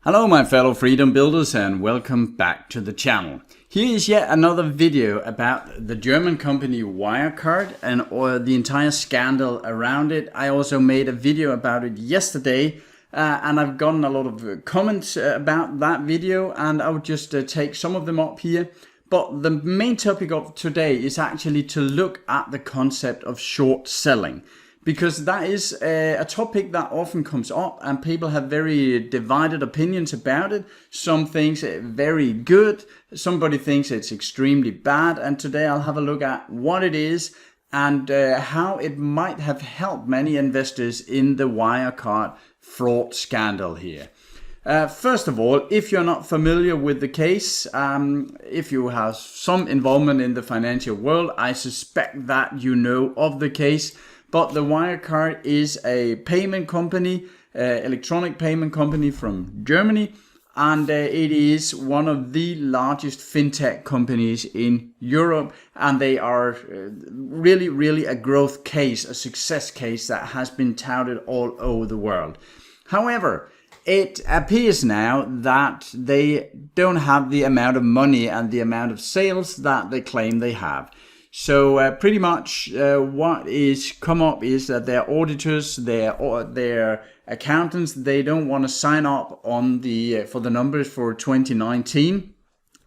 Hello my fellow freedom builders and welcome back to the channel. Here is yet another video about the German company Wirecard and the entire scandal around it. I also made a video about it yesterday and I've gotten a lot of comments about that video, and I would just take some of them up here. But the main topic of today is actually to look at the concept of short selling, because that is a topic that often comes up and people have very divided opinions about it. Some think it's very good, somebody thinks it's extremely bad, and today I'll have a look at what it is and how it might have helped many investors in the Wirecard fraud scandal here. First of all, if you're not familiar with the case, if you have some involvement in the financial world, I suspect that you know of the case. But the Wirecard is a payment company, electronic payment company from Germany, and it is one of the largest fintech companies in Europe, and they are really a growth case, a success case that has been touted all over the world. However, it appears now that they don't have the amount of money and the amount of sales that they claim they have. So pretty much what is come up is that their auditors, their accountants, they don't want to sign up on for the numbers for 2019,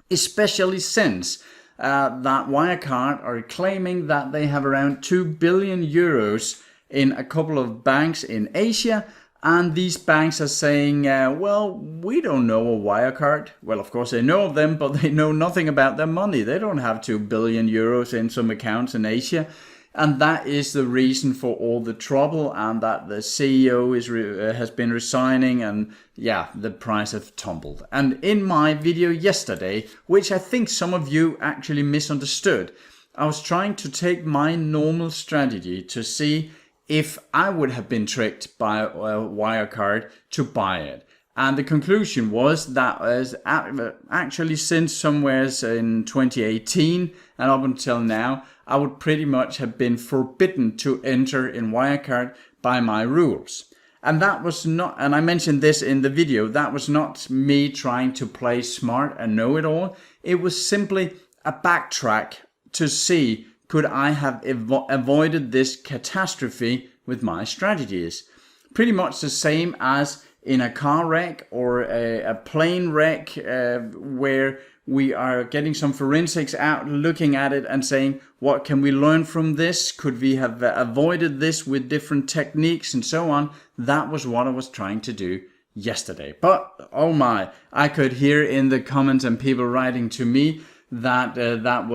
especially since that Wirecard are claiming that they have around 2 billion euros in a couple of banks in Asia. And these banks are saying, well, we don't know a Wirecard. Well, of course they know of them, but they know nothing about their money. They don't have 2 billion euros in some accounts in Asia. And that is the reason for all the trouble, and that the CEO has been resigning, and yeah, the price has tumbled. And in my video yesterday, which I think some of you actually misunderstood, I was trying to take my normal strategy to see if I would have been tricked by Wirecard to buy it. And the conclusion was that actually since somewhere in 2018 and up until now, I would pretty much have been forbidden to enter in Wirecard by my rules. And that was not, and I mentioned this in the video, that was not me trying to play smart and know it all. It was simply a backtrack to see, could I have avoided this catastrophe with my strategies? Pretty much the same as in a car wreck or a plane wreck, where we are getting some forensics out, looking at it and saying, what can we learn from this? Could we have avoided this with different techniques and so on? That was what I was trying to do yesterday. But oh my, I could hear in the comments and people writing to me that that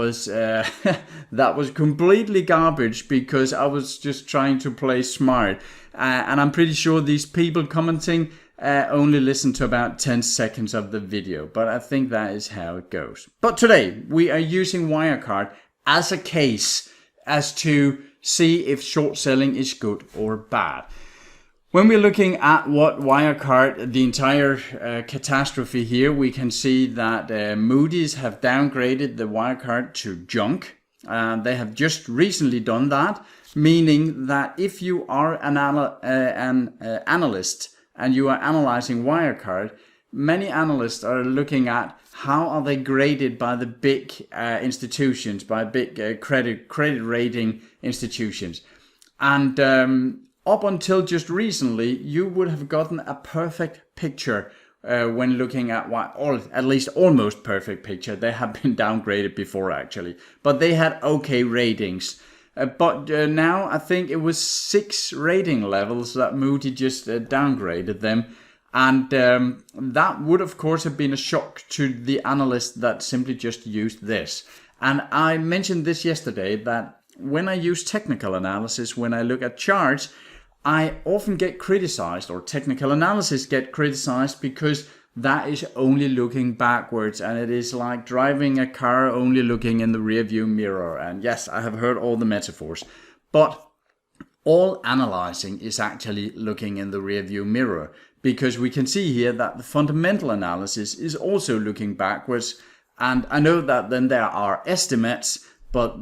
was completely garbage, because I was just trying to play smart, and I'm pretty sure these people commenting only listen to about 10 seconds of the video, but I think that is how it goes. But today we are using Wirecard as a case as to see if short selling is good or bad. When we're looking at what Wirecard, the entire catastrophe here, we can see that Moodys have downgraded the Wirecard to junk. They have just recently done that, meaning that if you are an analyst and you are analyzing Wirecard, many analysts are looking at how are they graded by the big institutions, by big credit rating institutions. And up until just recently, you would have gotten a perfect picture when looking at or at least almost perfect picture. They have been downgraded before actually, but they had okay ratings. But now I think it was 6 rating levels that Moody just downgraded them. And that would of course have been a shock to the analyst that simply just used this. And I mentioned this yesterday, that when I use technical analysis, when I look at charts, I often get criticized, or technical analysis get criticized, because that is only looking backwards, and it is like driving a car only looking in the rearview mirror. And yes, I have heard all the metaphors, but all analyzing is actually looking in the rearview mirror, because we can see here that the fundamental analysis is also looking backwards. And I know that then there are estimates, but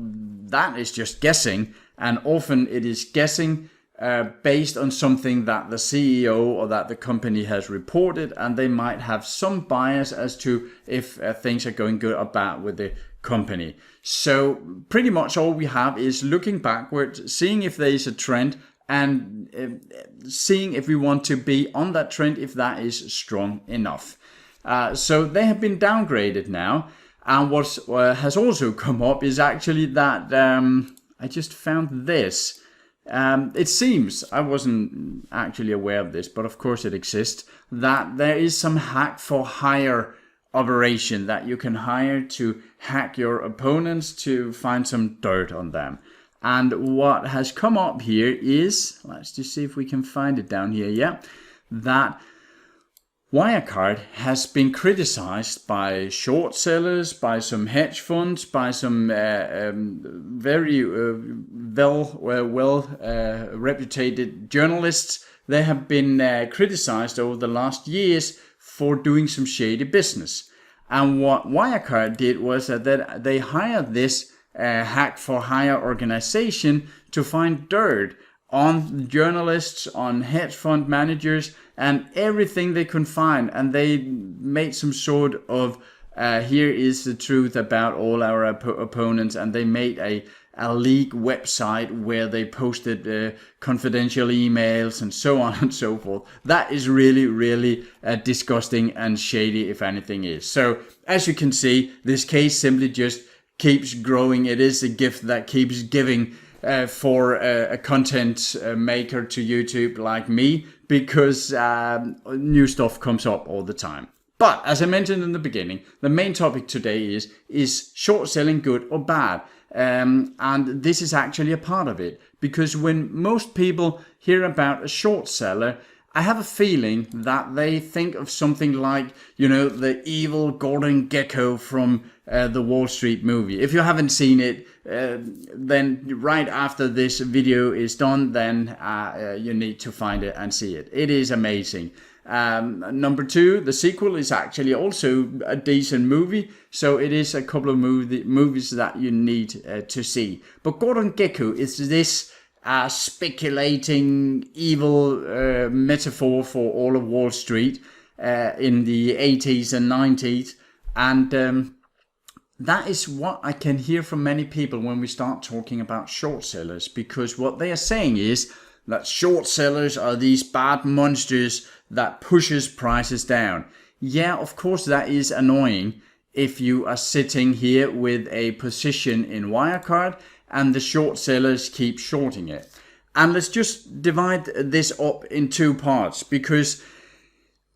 that is just guessing, and often it is guessing based on something that the CEO or that the company has reported, and they might have some bias as to if things are going good or bad with the company. So pretty much all we have is looking backwards, seeing if there is a trend, and seeing if we want to be on that trend, if that is strong enough. So they have been downgraded now, and what has also come up is actually that I just found this. It seems, I wasn't actually aware of this, but of course it exists, that there is some hack for hire operation that you can hire to hack your opponents to find some dirt on them. And what has come up here is, let's just see if we can find it down here, yeah, that Wirecard has been criticized by short sellers, by some hedge funds, by some very well reputed journalists. They have been criticized over the last years for doing some shady business. And what Wirecard did was that they hired this hack for hire organization to find dirt on journalists, on hedge fund managers, and everything they could find. And they made some sort of, here is the truth about all our opponents. And they made a leak website where they posted confidential emails and so on and so forth. That is really, really disgusting and shady, if anything is. So as you can see, this case simply just keeps growing. It is a gift that keeps giving for a content maker to YouTube like me, because new stuff comes up all the time. But as I mentioned in the beginning, the main topic today is short selling good or bad? And this is actually a part of it, because when most people hear about a short seller, I have a feeling that they think of something like, you know, the evil Gordon Gekko from the Wall Street movie. If you haven't seen it, then right after this video is done, then you need to find it and see it. It is amazing. Number two, the sequel is actually also a decent movie, so it is a couple of movies that you need to see. But Gordon Gekko is this speculating evil metaphor for all of Wall Street in the 80s and 90s, and that is what I can hear from many people when we start talking about short sellers, because what they are saying is that short sellers are these bad monsters that pushes prices down. Yeah, of course that is annoying if you are sitting here with a position in Wirecard and the short sellers keep shorting it. And let's just divide this up in two parts, because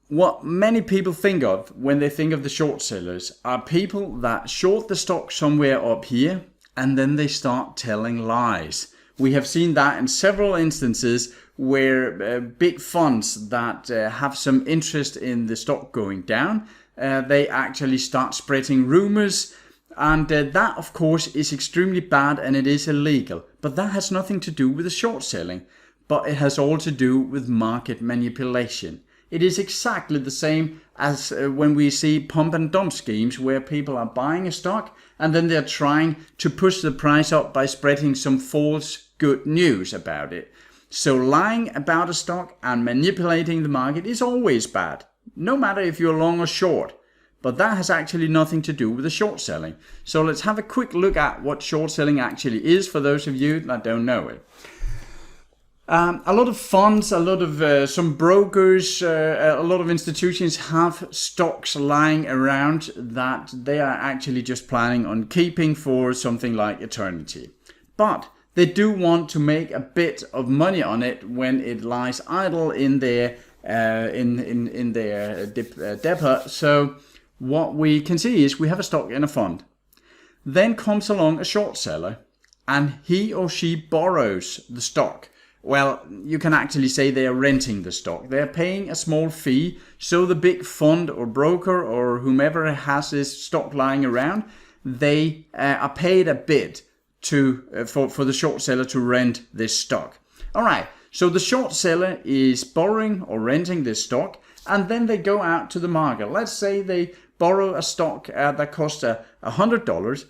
what many people think of when they think of the short sellers are people that short the stock somewhere up here and then they start telling lies. We have seen that in several instances where big funds that have some interest in the stock going down, they actually start spreading rumors. And that, of course, is extremely bad and it is illegal. But that has nothing to do with the short selling, but it has all to do with market manipulation. It is exactly the same as when we see pump and dump schemes where people are buying a stock and then they're trying to push the price up by spreading some false good news about it. So lying about a stock and manipulating the market is always bad, no matter if you're long or short. But that has actually nothing to do with the short selling. So let's have a quick look at what short selling actually is for those of you that don't know it. A lot of funds, a lot of some brokers, a lot of institutions have stocks lying around that they are actually just planning on keeping for something like eternity. But they do want to make a bit of money on it when it lies idle in their depot. So what we can see is we have a stock in a fund. Then comes along a short seller and he or she borrows the stock. Well, you can actually say they are renting the stock. They are paying a small fee, so the big fund or broker or whomever has this stock lying around, they are paid a bit for the short seller to rent this stock. All right, so the short seller is borrowing or renting this stock, and then they go out to the market. Let's say they borrow a stock that costs $100,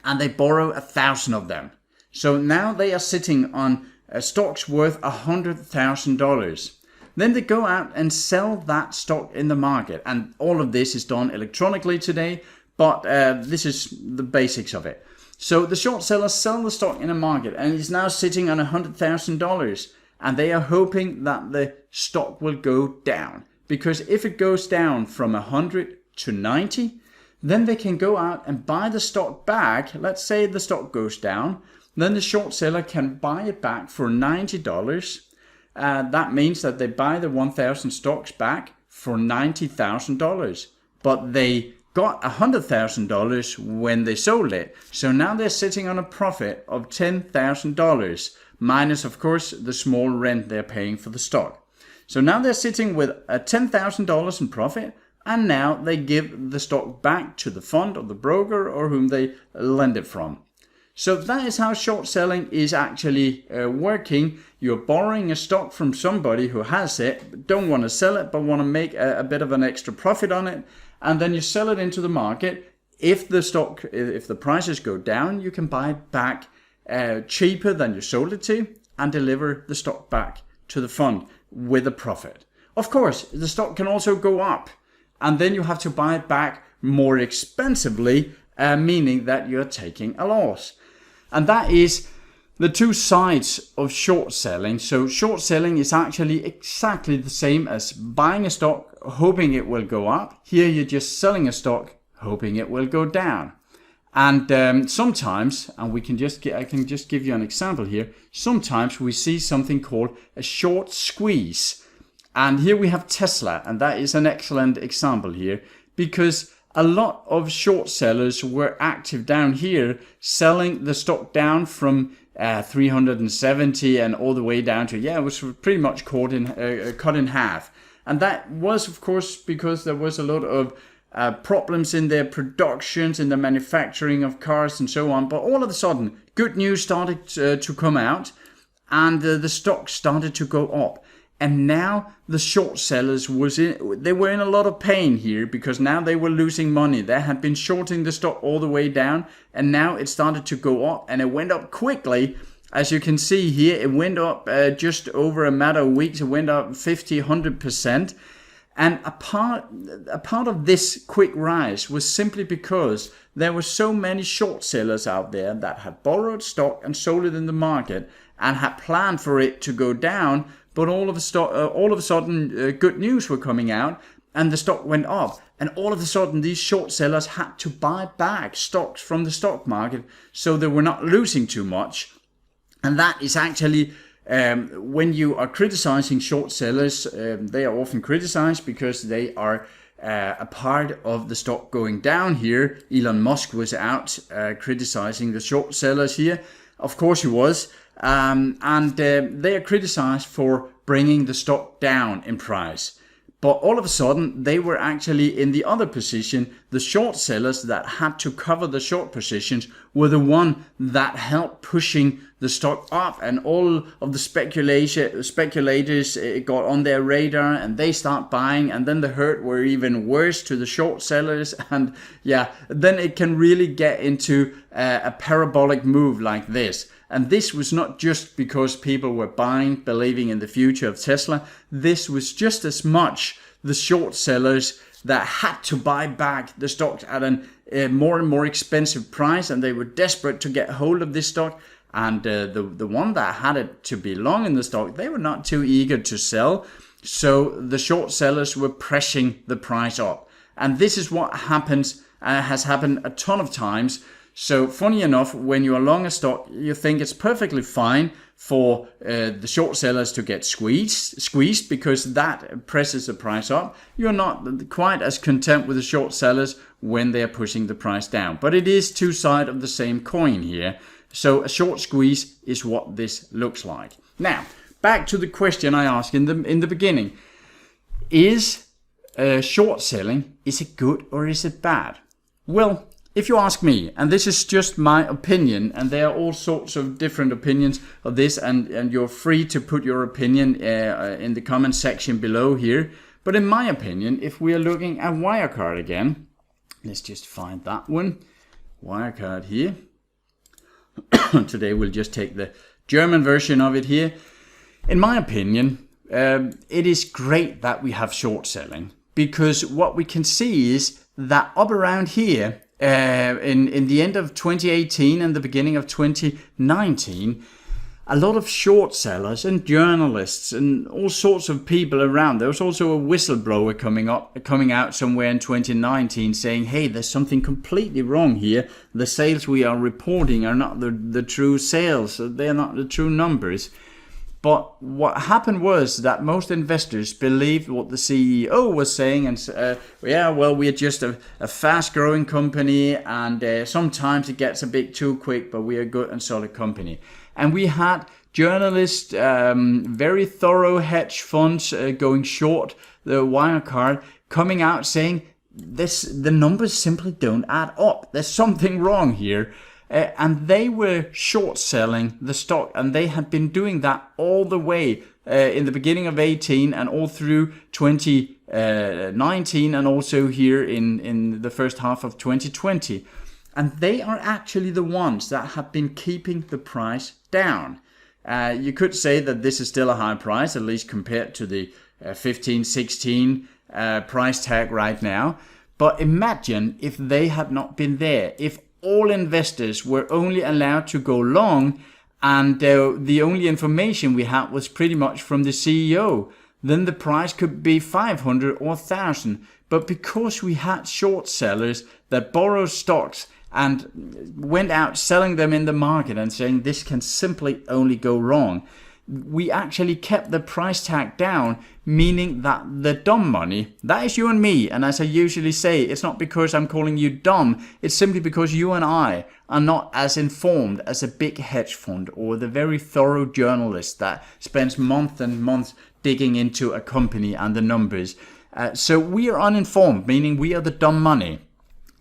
and they borrow 1,000 of them. So now they are sitting on stocks worth $100,000. Then they go out and sell that stock in the market. And all of this is done electronically today, but this is the basics of it. So the short sellers sell the stock in the market and it's now sitting on $100,000. And they are hoping that the stock will go down. Because if it goes down from 100 to 90, then they can go out and buy the stock back. Let's say the stock goes down. Then the short seller can buy it back for $90. That means that they buy the 1,000 stocks back for $90,000. But they got $100,000 when they sold it. So now they're sitting on a profit of $10,000. Minus, of course, the small rent they're paying for the stock. So now they're sitting with $10,000 in profit. And now they give the stock back to the fund or the broker or whom they lend it from. So that is how short selling is actually working. You're borrowing a stock from somebody who has it, don't want to sell it, but want to make a bit of an extra profit on it. And then you sell it into the market. If the prices go down, you can buy it back cheaper than you sold it to and deliver the stock back to the fund with a profit. Of course, the stock can also go up. And then you have to buy it back more expensively, meaning that you're taking a loss. And that is the two sides of short selling. So short selling is actually exactly the same as buying a stock, hoping it will go up. Here you're just selling a stock, hoping it will go down. And sometimes, and I can just give you an example here. Sometimes we see something called a short squeeze. And here we have Tesla, and that is an excellent example here, because a lot of short sellers were active down here, selling the stock down from 370 and all the way down to, it was pretty much cut in half. And that was, of course, because there was a lot of problems in their productions, in the manufacturing of cars and so on. But all of a sudden, good news started to come out, and the stock started to go up. And now the short sellers they were in a lot of pain here, because now they were losing money. They had been shorting the stock all the way down, and now it started to go up, and it went up quickly. As you can see here, it went up just over a matter of weeks. It went up 100%. And a part of this quick rise was simply because there were so many short sellers out there that had borrowed stock and sold it in the market and had planned for it to go down. But all of a sudden, good news were coming out, and the stock went up. And all of a sudden, these short sellers had to buy back stocks from the stock market, so they were not losing too much. And that is actually, when you are criticizing short sellers, they are often criticized because they are a part of the stock going down here. Elon Musk was out criticizing the short sellers here. Of course he was. And they are criticized for bringing the stock down in price. But all of a sudden, they were actually in the other position. The short sellers that had to cover the short positions were the one that helped pushing the stock up, and all of the speculators got on their radar, and they start buying, and then the hurt were even worse to the short sellers. And then it can really get into a parabolic move like this. And this was not just because people were buying, believing in the future of Tesla. This was just as much the short sellers that had to buy back the stocks at a more and more expensive price, and they were desperate to get hold of this stock. And the one that had it to be long in the stock, they were not too eager to sell. So the short sellers were pressing the price up. And this is what happens, has happened a ton of times. So funny enough, when you are long a stock, you think it's perfectly fine for the short sellers to get squeezed because that presses the price up. You're not quite as content with the short sellers when they are pushing the price down. But it is two sides of the same coin here. So a short squeeze is what this looks like. Now, back to the question I asked in the beginning. Is short selling, is it good or is it bad? Well, if you ask me, and this is just my opinion, and there are all sorts of different opinions of this, and you're free to put your opinion in the comment section below here. But in my opinion, if we are looking at Wirecard again, let's just find that one. Wirecard here. Today we'll just take the German version of it here. In my opinion, it is great that we have short selling, because what we can see is that up around here, in the end of 2018 and the beginning of 2019, a lot of short sellers and journalists and all sorts of people around. There was also a whistleblower coming out somewhere in 2019 saying, hey, there's something completely wrong here. The sales we are reporting are not the true sales. They're not the true numbers. But what happened was that most investors believed what the CEO was saying, and yeah, well, we're just a fast-growing company, and sometimes it gets a bit too quick, but we're a good and solid company. And we had journalists, very thorough hedge funds going short the Wirecard, coming out saying the numbers simply don't add up. There's something wrong here. And they were short selling the stock, and they had been doing that all the way in the beginning of 18 and all through 2019, and also here in the first half of 2020. And they are actually the ones that have been keeping the price down. You could say that this is still a high price, at least compared to the 15, 16 price tag right now. But imagine if they had not been there, if all investors were only allowed to go long, and the only information we had was pretty much from the CEO, then the price could be 500 or 1,000. But because we had short sellers that borrowed stocks and went out selling them in the market and saying this can simply only go wrong, we actually kept the price tag down, meaning that the dumb money, that is you and me, and as I usually say, it's not because I'm calling you dumb, it's simply because you and I are not as informed as a big hedge fund or the very thorough journalist that spends months and months digging into a company and the numbers. So we are uninformed, meaning we are the dumb money.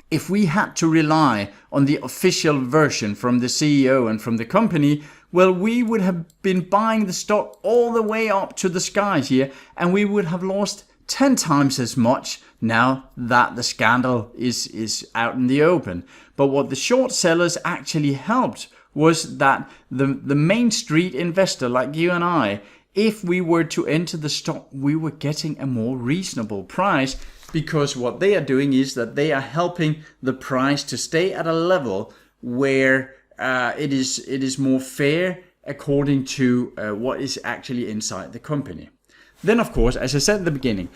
If we had to rely on the official version from the CEO and from the company, well, we would have been buying the stock all the way up to the skies here, and we would have lost 10 times as much now that the scandal is out in the open. But what the short sellers actually helped was that the main street investor like you and I, if we were to enter the stock, we were getting a more reasonable price, because what they are doing is that they are helping the price to stay at a level where it is more fair according to what is actually inside the company. Then, of course, as I said at the beginning,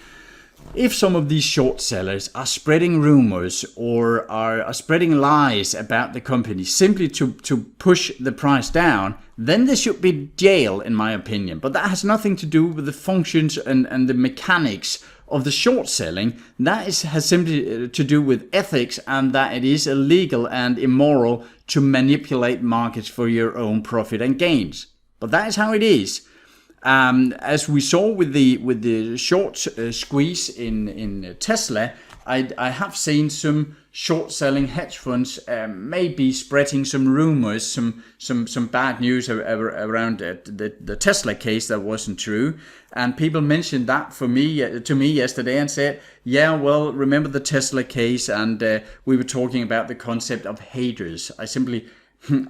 if some of these short sellers are spreading rumors or are spreading lies about the company simply to push the price down, then there should be jail, in my opinion. But that has nothing to do with the functions and the mechanics of the short selling. That has simply to do with ethics, and that it is illegal and immoral to manipulate markets for your own profit and gains. But that is how it is. As we saw with the short squeeze in Tesla, I have seen some short selling hedge funds maybe spreading some rumors, some bad news around the Tesla case that wasn't true. And people mentioned that to me yesterday and said, yeah, well, remember the Tesla case, and we were talking about the concept of haters.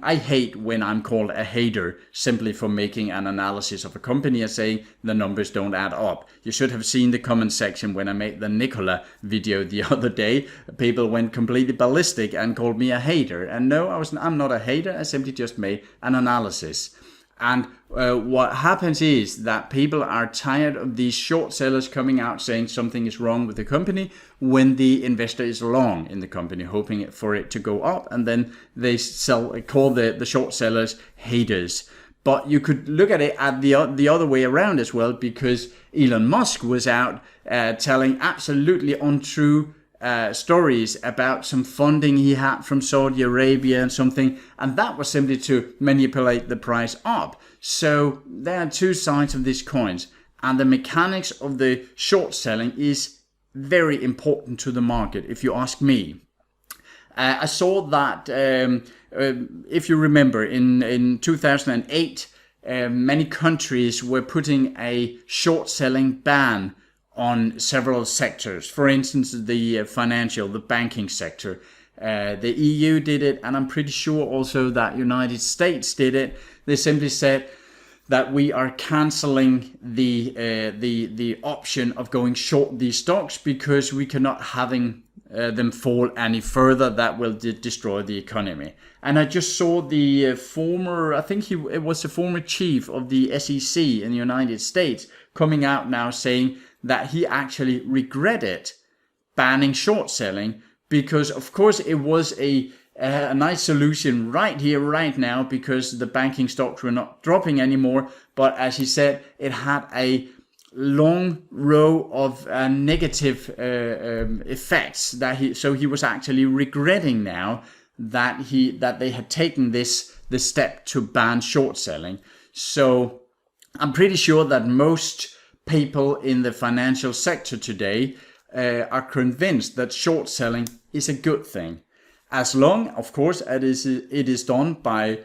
I hate when I'm called a hater simply for making an analysis of a company and saying the numbers don't add up. You should have seen the comment section when I made the Nikola video the other day. People went completely ballistic and called me a hater. And no, I'm not a hater. I simply just made an analysis. And what happens is that people are tired of these short sellers coming out saying something is wrong with the company when the investor is long in the company, hoping for it to go up, and then they call the short sellers haters. But you could look at it at the other way around as well, because Elon Musk was out telling absolutely untrue stories about some funding he had from Saudi Arabia and something, and that was simply to manipulate the price up. So there are two sides of these coins, and the mechanics of the short selling is very important to the market, if you ask me. I saw that if you remember in 2008 many countries were putting a short selling ban on several sectors. For instance, the the banking sector. The EU did it, and I'm pretty sure also that United States did it. They simply said that we are canceling the option of going short these stocks because we cannot having them fall any further. That will destroy the economy. And I just saw the former, I think it was the former chief of the SEC in the United States coming out now saying that he actually regretted banning short selling, because of course it was a nice solution right here, right now, because the banking stocks were not dropping anymore. But as he said, it had a long row of negative effects so he was actually regretting now that they had taken this step to ban short selling. So I'm pretty sure that most people in the financial sector today are convinced that short selling is a good thing, as long, of course, it is done by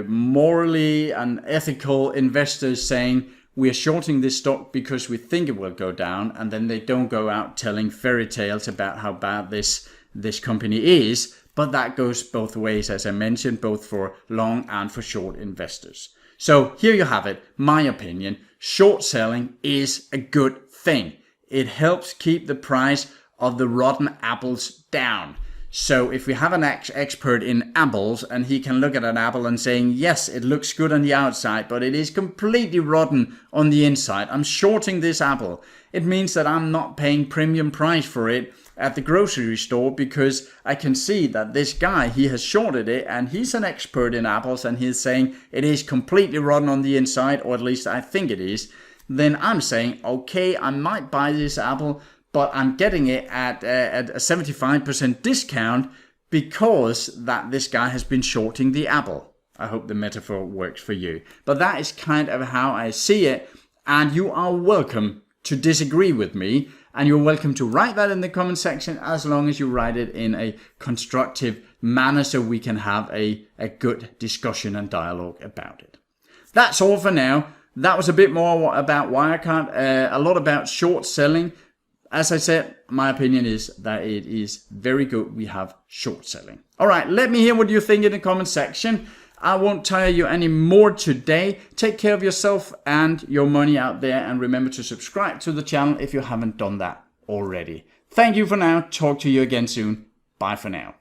morally and ethical investors saying we are shorting this stock because we think it will go down, and then they don't go out telling fairy tales about how bad this company is. But that goes both ways, as I mentioned, both for long and for short investors. So here you have it, my opinion. Short selling is a good thing. It helps keep the price of the rotten apples down. So if we have an expert in apples and he can look at an apple and saying, yes, it looks good on the outside, but it is completely rotten on the inside, I'm shorting this apple. It means that I'm not paying premium price for it at the grocery store, because I can see that this guy, he has shorted it and he's an expert in apples and he's saying it is completely rotten on the inside, or at least I think it is. Then I'm saying, okay, I might buy this apple, but I'm getting it at a 75% discount because that this guy has been shorting the apple. I hope the metaphor works for you. But that is kind of how I see it. And you are welcome to disagree with me. And you're welcome to write that in the comment section, as long as you write it in a constructive manner so we can have a good discussion and dialogue about it. That's all for now. That was a bit more about Wirecard, a lot about short selling. As I said, my opinion is that it is very good we have short selling. All right, let me hear what you think in the comment section. I won't tire you any more today. Take care of yourself and your money out there, and remember to subscribe to the channel if you haven't done that already. Thank you for now. Talk to you again soon. Bye for now.